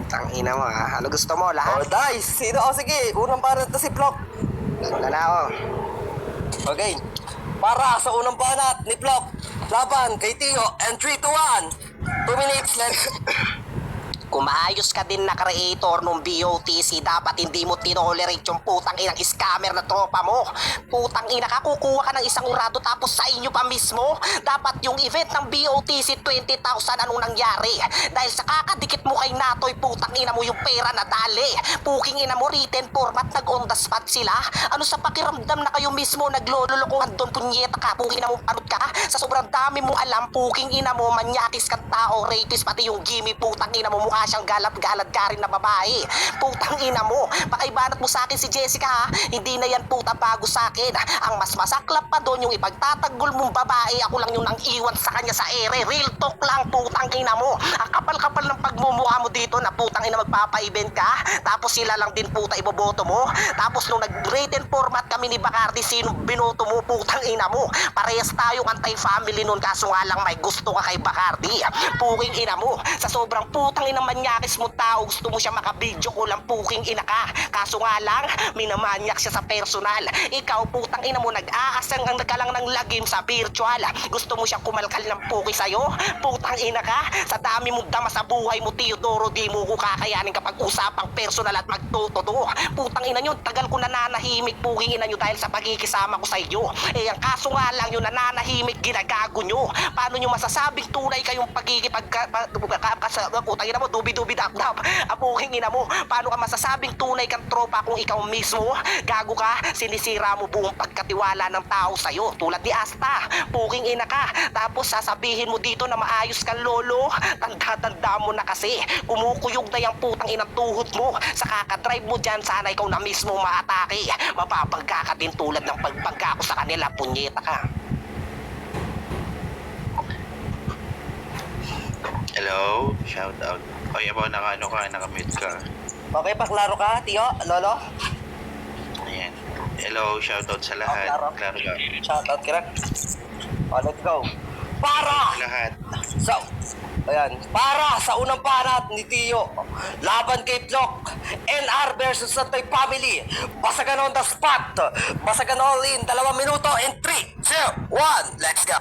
Tangina mo ha. Ano gusto mo? Oh, Lahat? Dice! Sino? Oh, sige. Unang banat na si Plok. Wala na ako. Okay. Para sa unang banat ni Plok. Laban kay Tio. And 3, 2, 1. 2 minutes, let's... Kung maayos ka din na creator nung BOTC, dapat hindi mo tinolerate yung putang inang scammer na tropa mo. Putang ina ka, kukuha ka ng isang urado tapos sa inyo pa mismo. Dapat yung event ng BOTC 20,000 anong nangyari? Dahil sa kakadikit mo kay Natoy, putang ina mo yung pera na dali. Puking ina mo, written format, nag-on the spot sila. Ano sa pakiramdam na kayo mismo naglololokohan doon, punyeta ka, puking ina mo, panot ka? Sa sobrang dami mo alam, puking ina mo, manyakis kang tao, rapist, pati yung Gimme, putang ina mo, mukha siyang galat-galat ka rin na babae. Putang ina mo, pakaibanat mo sa akin si Jessica ha, hindi na yan puta bago sa akin. Ang mas masaklap pa doon yung ipagtatanggol mong babae, ako lang yung nang iwan sa kanya sa ere. Real talk lang, putang ina mo. Ang kapal-kapal ng pagmumukha mo dito na putang ina magpapa-event ka, tapos sila lang din puta iboboto mo. Tapos nung nag-written format kami ni Bacardi, sino binoto mo, putang ina mo? Parehas tayong anti-family nun, kaso nga lang may gusto ka kay Bacardi. Puking ina mo, sa sobrang putang ina manyakis mo tao, gusto mo siya makabidyo ko lang, puking ina ka. Kaso nga lang, minamanyak siya sa personal. Ikaw putang ina mo, nag-aasang ang nagkalang ng lagim sa virtual. Gusto mo siyang kumalkal ng puki sa'yo? Putang ina ka, sa dami mong dama sa buhay mo, Teodoro, di mo ko kakayanin kapag usapang personal at magtutodo. Putang ina nyo, tagal ko nananahimik, puking ina nyo, dahil sa pagkikisama ko sa iyo. Eh ang kaso nga lang yung nananahimik, ginagago nyo. Paano nyo masasabing tunay kayong putang ina mo, dubi-dubi dap-dap. Apuking ina mo, paano ka masasabing tunay kang tropa kung ikaw mismo? Gago ka, sinisira mo buong pagkatiwala ng tao sa'yo. Tulad ni Asta, puking ina ka. Tapos sasabihin mo dito na maayos kang lolo. Tanda-tanda mo na kasi, kumukuyog na yung putang inang tuhod mo. Sa kakadrive mo dyan, sana ikaw na mismo maatake. Mapapagka ka din tulad ng pagpagka ko sa kanila, punyeta ka. Hello, shout out. Oy, abo, naka-mute ka. Okay, paklaro ka, Tio, Lolo? Ayan. Hello, shout out sa lahat. Klaro. Klaro ka. Shoutout ka. Oh, let's go. Para! Sa lahat. So, ayan. Para sa unang panat ni Tio, laban kay Plok, NR versus Santoy Family. Basagan on the spot. Basagan all in. 2 minuto and 3, 2, 1. Let's go.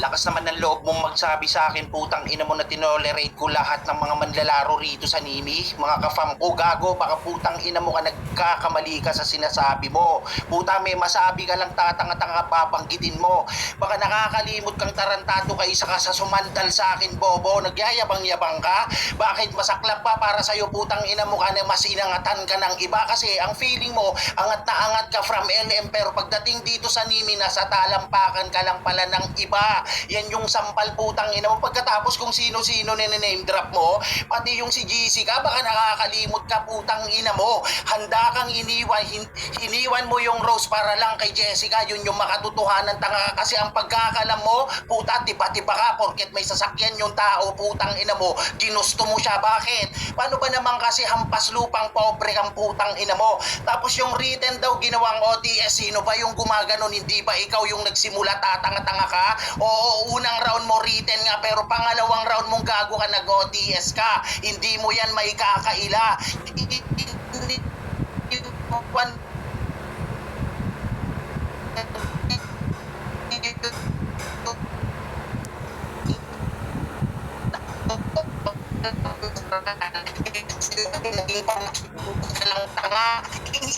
Lakas naman ng loob mong magsabi sa akin, putang ina mo, na tinolerate ko lahat ng mga manlalaro rito sa Nimi. Mga kafam ko, gago, baka putang ina mo ka nagkakamali ka sa sinasabi mo. Puta, may masabi ka lang, tatanga-tanga babanggitin mo. Baka nakakalimot kang tarantado ka, isa ka sa sumandal sa akin, bobo. Nagyayabang-yabang ka. Bakit masaklap pa para sa'yo, putang ina mo ka na mas inangatan ka ng iba? Kasi ang feeling mo, angat na angat ka from LM, pero pagdating dito sa Nimi, nasa talampakan ka lang pala ng iba. Yan yung sampal, putang ina mo. Pagkatapos kung sino-sino name drop mo, pati yung si Jessica, baka nakakalimot ka, putang ina mo. Handa kang iniwan mo yung Rose para lang kay Jessica. Yun yung makatotohanan, tanga ka kasi. Ang pagkakalam mo, puta, tiba-tiba ka porket may sasakyan yung tao, putang ina mo, ginusto mo siya. Bakit? Paano ba naman kasi hampas lupang pobre kang, putang ina mo? Tapos yung written daw ginawang OTS, sino ba yung gumaganon? Hindi ba ikaw yung nagsimula, tatanga-tanga ka? Oo, unang round mo written nga, pero pangalawang round mong gago ka, nag-OTS ka. Hindi mo yan may kakaila. Tanga,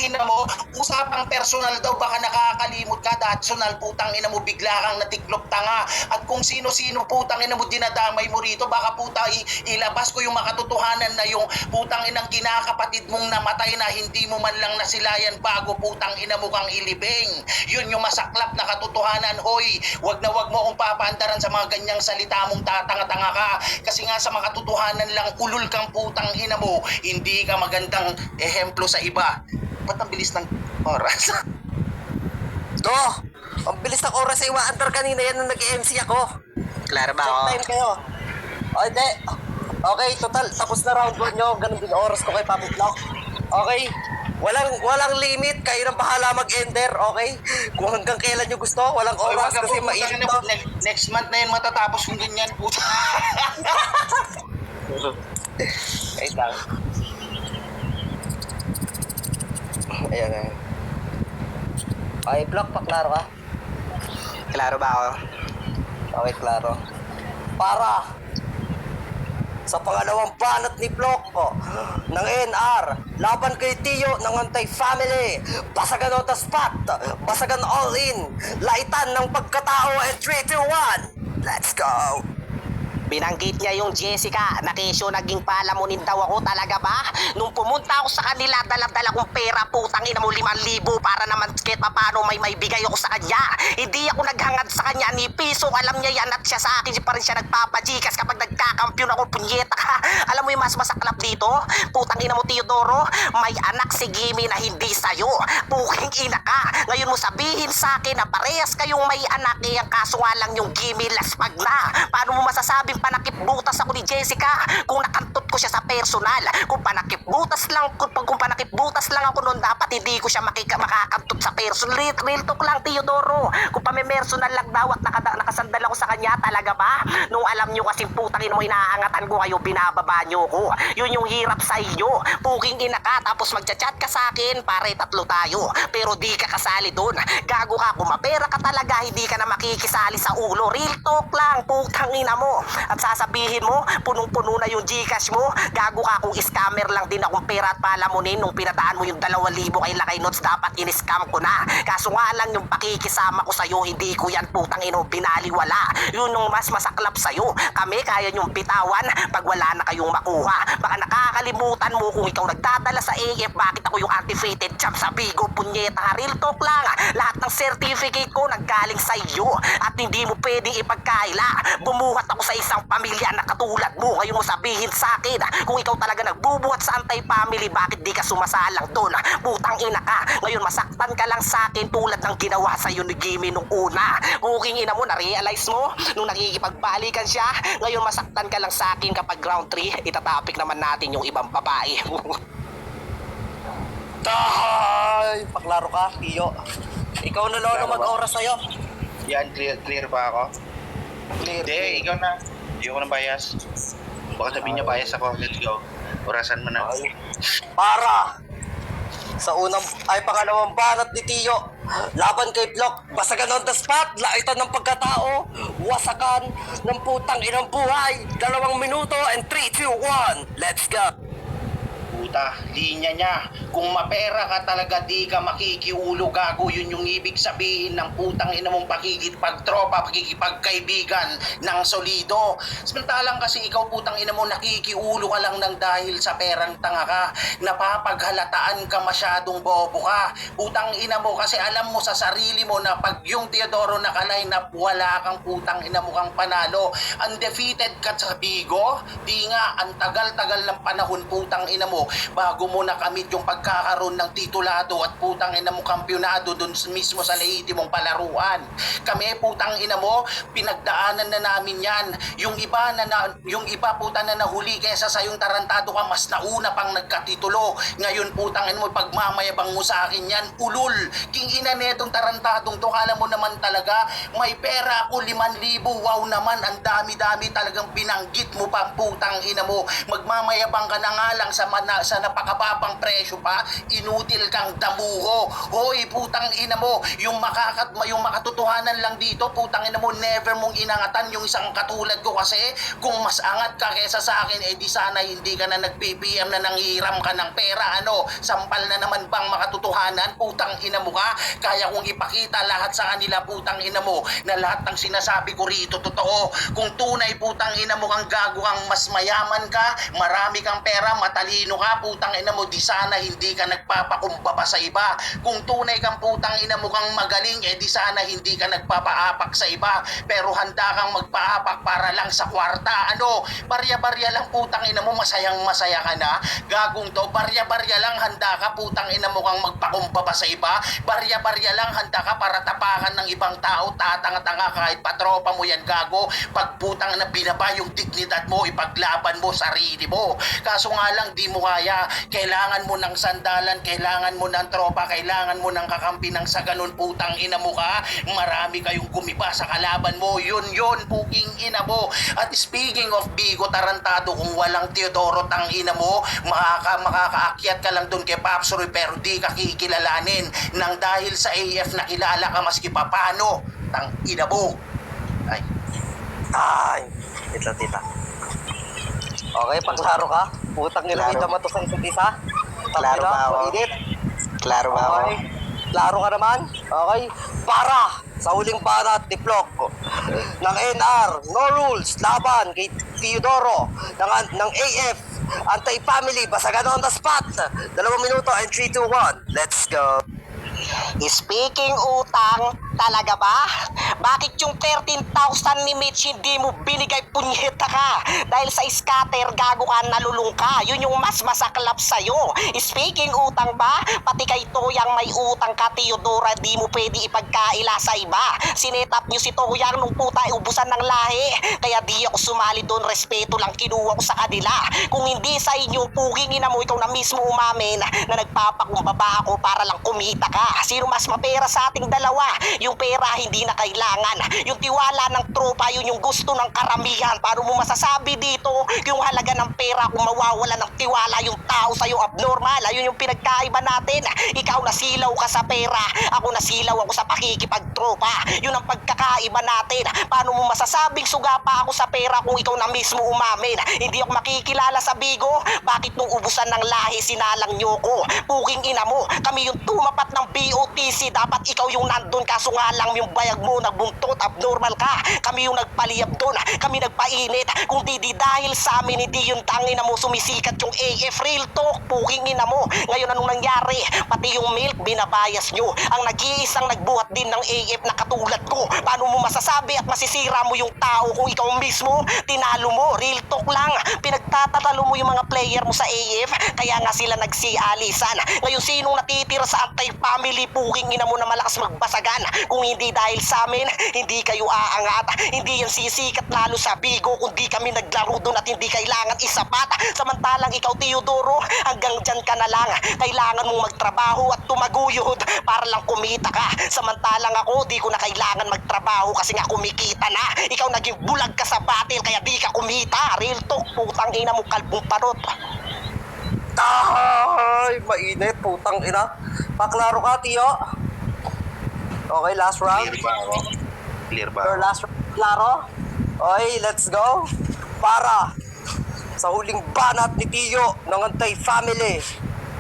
ina mo, usapang personal daw, baka nakakalimot ka, datsonal, putang ina mo, bigla kang natiklop, tanga. At kung sino-sino, putang ina mo, dinadamay mo rito, baka puta ilabas ko yung makatotohanan na yung putang inang kinakapatid mong namatay na hindi mo man lang nasilayan bago putang ina mo kang ilibing. Yun yung masaklap na katotohanan. Hoy, wag na wag mo akong papaandaran sa mga ganyang salita mong tatanga-tanga ka, kasi nga sa makatotohanan lang, ulul kang, putang ina mo. Hindi ka magandang ehemplo sa iba. Ba't ang bilis ng oras? Do, ang bilis ng oras sa iwa-andar kanina yan nung nag-MC ako. Klaro ba Check ako? time kayo. O, hindi. Okay, total. Tapos na round 1 nyo. Ganun din oras ko kay Papi Block. Okay. Walang limit. Kayo nang bahala mag-ender. Okay? Kung hanggang kailan nyo gusto. Walang Oy, oras wag ka kasi po, mainit putang to. ina, next month na yan matatapos kung ganyan, puta. Wait lang. Ayan na. Okay, Block, paklaro ka? Klaro ba ako? Okay, klaro. Para sa pangalawang banat ni Block ng NR, laban kay Tio ng Anti-Family, basagan on the spot, basagan all in, laitan ng pagkatao, and 3, 2, 1, let's go! Binanggit niya yung Jessica na kesyo naging palamunin daw ako, talaga ba? Nung pumunta ako sa kanila, dala-dala kong pera, putang ina mo 5,000 para naman kahit paano may bigay ako sa kanya. Hindi ako naghangad sa kanya ni piso, alam niya yan at siya sa akin pa rin siya nagpapajikas kapag nagkakampyon ako, punyeta ka. Alam mo yung mas masaklap dito? Putang ina mo Teodoro, may anak si Gimme na hindi sa'yo. Puking ina ka. Ngayon mo sabihin sa akin na parehas kayong may anak, eh ang kaso nga lang yung Gimme laspag na. Paano mo masasabing panakipbutas ako ni Jessica kung nakantot ko siya sa personal? Kung panakipbutas lang ako noon, dapat hindi ko siya makakantot sa personal. Real talk lang Teodoro. Kung pame-personal lang daw at nakasandal ako sa kanya, talaga ba? Nung alam nyo kasing putang ina mo inaangatan ko kayo, binababa nyo ko. Yun yung hirap sa inyo. Puking ina ka tapos magchat-chat ka sa akin, pare tatlo tayo. Pero di ka kasali doon. Gago ka, kung mapera ka talaga, hindi ka na makikisali sa ulo. Real talk lang, putang ina mo. At sasabihin mo, punong-puno na yung Gcash mo. Gago ka, kung scammer lang din akong pera at palamunin nung pinadaan mo yung 2,000 kay Lakay Notes, dapat in-scam ko na. Kaso nga lang yung pakikisama ko sa'yo, hindi ko yan putang ino binaliwala. Yun yung mas masaklap sa'yo. Kami kaya nyong bitawan pag wala na kayong makuha. Baka nakakalimutan mo kung ikaw nagdadala sa AF, bakit ako yung activated champ sa Bigo, punyeta. Real talk lang, lahat ng certificate ko naggaling sa iyo at hindi mo pwedeng ipagkaila. Bumuhat ako sa isang pamilya na katulad mo. Ngayon mo sabihin sa akin, kung ikaw talaga nagbubuhat sa Anti-Family, bakit di ka sumasalang doon? Putang ina ka. Ngayon masaktan ka lang sa akin tulad ng ginawa sa iyo ni Gimme nung una. Kuking ina mo, na-realize mo nung nakikipagbalikan siya. Ngayon masaktan ka lang sa akin kapag round 3, itatapik naman natin yung ibang babae. Tay! Paklaro ka, Tio. Ikaw na lolo mag-oras sa'yo. Yan, clear ba ako? Clear. Hindi, ikaw na. Hindi ako ng bias. Baka sabihin niya bias ako. Let's go. Orasan mo na. Para sa pangalawang banat ni Tio, laban kay Block, basagan on the spot, laitan ng pagkatao, wasakan ng putang inang buhay, 2 minuto, and 3, 2, 1, let's go! Puta, linya niya. Kung mapera ka talaga, di ka makikiulo, gago. Yun yung ibig sabihin ng putang ina mong pakikipagtropa, pakikipagkaibigan ng solido. Samantalang kasi ikaw putang ina mo, nakikiulo ka lang ng dahil sa perang tanga ka. Napapaghalataan ka, masyadong bobo ka. Putang ina mo, kasi alam mo sa sarili mo na pag yung Teodoro nakaline up, wala kang putang ina mo kang panalo. Undefeated ka sa Bigo. Di nga, ang tagal-tagal ng panahon putang ina mo bago mo nakamit yung pagkakaroon ng titulado at putang ina mo kampyonado dun mismo sa lehitimong mong palaruan. Kami putang ina mo, pinagdaanan na namin yan. Yung iba putang na nahuli kesa sa yung tarantado ka, mas nauna pang nagkatitulo. Ngayon putang ina mo, pagmamayabang mo sa akin yan, ulul. King ina netong tarantadong to, kala mo naman talaga may pera ako 5,000. Wow naman, ang dami-dami talagang binanggit mo pa putang ina mo. Magmamayabang ka na nga lang sa napakababang presyo pa, inutil kang damuho. Hoy, putang ina mo, yung makatotohanan lang dito, putang ina mo, never mong inangatan yung isang katulad ko kasi kung mas angat ka kesa sa akin, eh di sana hindi ka na nag-PPM na nanghiram ka ng pera, ano, sampal na naman bang makatotohanan, putang ina mo ka, kaya kung ipakita lahat sa kanila, putang ina mo, na lahat ng sinasabi ko rito, totoo, kung tunay, putang ina mo kang gago kang mas mayaman ka, marami kang pera, matalino ka, putang ina mo, di sana hindi ka nagpapakumbaba sa iba. Kung tunay kang putang ina mo kang magaling, eh di sana hindi ka nagpapaapak sa iba. Pero handa kang magpaapak para lang sa kwarta. Ano, barya-barya lang putang ina mo, masayang masaya ka na. Gagong to, barya-barya lang handa ka, putang ina mo kang magpakumbaba sa iba. Barya-barya lang handa ka para tapakan ng ibang tao, tatanga-tanga kahit patropa mo yan, gago. Pag putang na binaba yung dignidad mo, ipaglaban mo sarili mo. Kaso nga lang, di mo kaya kaya. Kailangan mo ng sandalan, kailangan mo ng tropa, kailangan mo ng kakampi ng sa ganun putang ina mo ka. Marami kayong gumiba sa kalaban mo. Yun, puking ina mo. At speaking of Bigo, tarantado kung walang Teodoro tang ina mo, makakaakyat ka lang dun kay Paps Roy pero di ka kikilalanin nang dahil sa AF na kilala ka maski papano. Tang ina mo. Ay, Ay, tita. Okay, paklaro ka. Putang ina, Klaro. kita mo to sa isa't isa. Klaro ba ako? Mainit. Klaro ba ako? Okay. Klaro ka naman? Okay. Para sa huling banat ni Flock ng NR, no rules, laban kay Teodoro ng AF, anti-family, basagan on the spot. 2 minuto and 3, 2, 1. Let's go. Speaking utang, talaga ba? Bakit yung 13,000 ni Mitch hindi mo binigay, punyeta ka? Dahil sa scatter, gago ka, nalulung ka. Yun yung mas masaklap sa'yo. Speaking utang ba? Pati kay Toyang may utang ka, Teodora, di mo pwede ipagkaila sa iba. Sinetap nyo si Toyang nung puta, ubusan ng lahi. Kaya di ako sumali doon, respeto lang kinuha ko sa kanila. Kung hindi sa inyo, pugingin na mo, ikaw na mismo umamin na nagpapakumbaba ako para lang kumita ka. Sino mas mapera sa ating dalawa? Yung pera hindi na kailangan. Yung tiwala ng tropa, yun yung gusto ng karamihan. Paano mo masasabi dito yung halaga ng pera kung mawawala ng tiwala yung tao sa'yo abnormal? Ayun yung pinagkaiba natin. Ikaw nasilaw ka sa pera, ako nasilaw ako sa pakikipagtropa. Yun ang pagkakaiba natin. Paano mo masasabing suga pa ako sa pera kung ikaw na mismo umamin? Hindi ako makikilala sa Bigo. Bakit nung ubusan ng lahi sinalang nyo ko? Puking ina mo, kami yung tumapat ng BOTC, dapat ikaw yung nandun, kaso nga lang yung bayag mo nagbuntot, abnormal ka. Kami yung nagpaliyab doon, kami nagpainit. Kung di dahil sa amin, hindi yung tangin na mo sumisikat yung AF. Real talk, puking ina mo. Ngayon anong nangyari? Pati yung milk binabayas nyo. Ang nag-iisang nagbuhat din ng AF na katulad ko. Paano mo masasabi at masisira mo yung tao kung ikaw mismo tinalo mo? Real talk lang, pinagtatatalo mo yung mga player mo sa AF, kaya nga sila nagsialisan. Ngayon sinong natitira sa anti-family, puking ina mo na malakas magbasagan? Kung hindi dahil sa amin, hindi kayo aangat. Hindi yan sisikat lalo sa Bigo kung di kami naglaro doon at hindi kailangan isapat. Samantalang ikaw, Teodoro, hanggang dyan ka na lang. Kailangan mong magtrabaho at tumaguyod para lang kumita ka. Samantalang ako, di ko na kailangan magtrabaho kasi nga kumikita na. Ikaw naging bulag ka sa battle kaya di ka kumita. Real talk, putang ina mo, kalbong parot. Ay, mainit, putang ina. Paklaro ka, Tio. Okay, last round. clear ba ako? Clear ba Your ako? last round, klaro. Okay, let's go. Para sa huling banat ni Tio ng anti-family,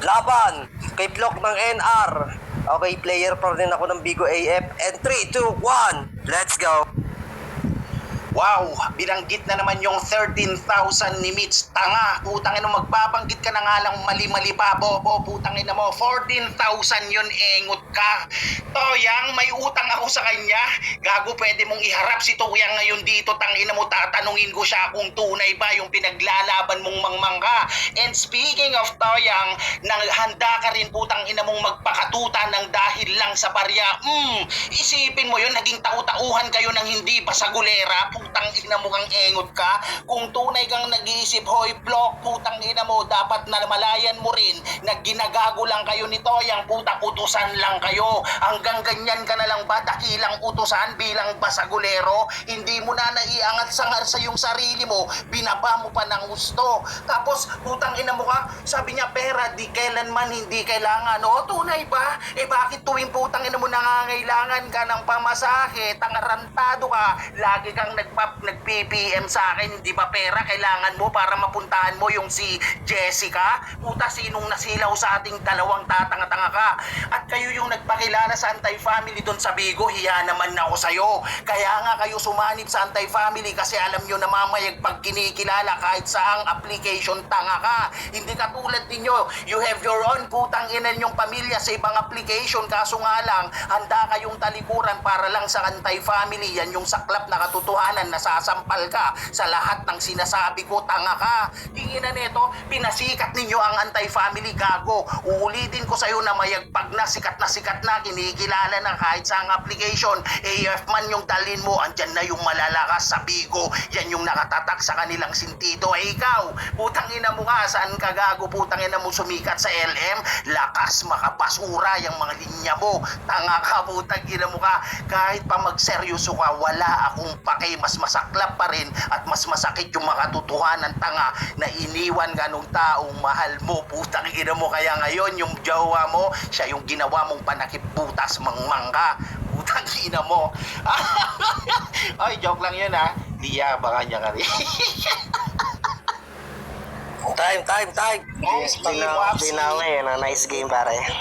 laban kay Flock ng NR. Okay, player pa rin ako ng Bigo AF. And 3, 2, 1, let's go. Wow, binanggit na naman yung 13,000 ni Mitch. Tanga, putang ina, magbabanggit ka na nga lang mali-mali pa, bobo, putang ina mo. 14,000 yun, engot ka. Toyang, may utang ako sa kanya. Gago, pwede mong iharap si Toyang ngayon dito. Tangina mo, tatanungin ko siya kung tunay ba yung pinaglalaban mong mangmangka. And speaking of Toyang, nang handa ka rin putang ina mong magpakatuta ng dahil lang sa barya. Isipin mo yun, naging tau-tauhan kayo ng hindi basagulera. Putang ina mo kang engot ka. Kung tunay kang nag-iisip, hoy Flock, putang ina mo, dapat na malayan mo rin na ginagago lang kayo ni Toyang, putang utusan lang kayo. Hanggang ganyan ka na lang ba, dakilang utusan bilang basagulero? Hindi mo na naiangat sa yung sarili mo, binaba mo pa ng gusto. Tapos, putang ina mo ka, sabi niya pera, di kailanman hindi kailangan. O, tunay ba? Bakit tuwing putang ina mo nangangailangan ka ng pamasahe, tangarantado ka, lagi kang nag-PPM sa akin, di ba pera kailangan mo para mapuntahan mo yung si Jessica? Puta, sinong nasilaw sa ating dalawang tatanga-tanga ka? At kayo yung nagpakilala sa anti-family doon sa Bigo, hiya naman ako sa'yo. Kaya nga kayo sumanib sa anti-family kasi alam nyo na mamayag pag kinikilala kahit saang application, tanga ka. Hindi katulad ninyo, you have your own putang ina nyong pamilya sa ibang application, kaso nga lang, handa kayong talikuran para lang sa anti-family. Yan yung saklap na katotohanan, nasasampal ka sa lahat ng sinasabi ko, tanga ka. Tingin na nito, pinasikat ninyo ang anti-family, gago. Uulitin ko sa'yo na mayagpag na, sikat na, kinikilala na kahit sa ang application. AF man yung dalin mo, andyan na yung malalakas sa Bigo. Yan yung nakatatak sa kanilang sintido. Ikaw, putang ina mo nga, saan ka gago putang ina mo sumikat sa LM? Lakas makabasura yung mga linya mo. Tanga ka putang ina mo ka. Kahit pa magseryoso ka, wala akong pake. Mas masaklap pa rin at mas masakit yung mga katotohanan tanga na iniwan ka nung taong mahal mo. Putang ina mo kaya ngayon yung jowa mo, siya yung ginawa mong panakip-butas mangmangka. Putang ina mo. Ay, joke lang yun ha. Diya, baka niya ka rin. Time. Nice game, Wapsi. Nice game pare.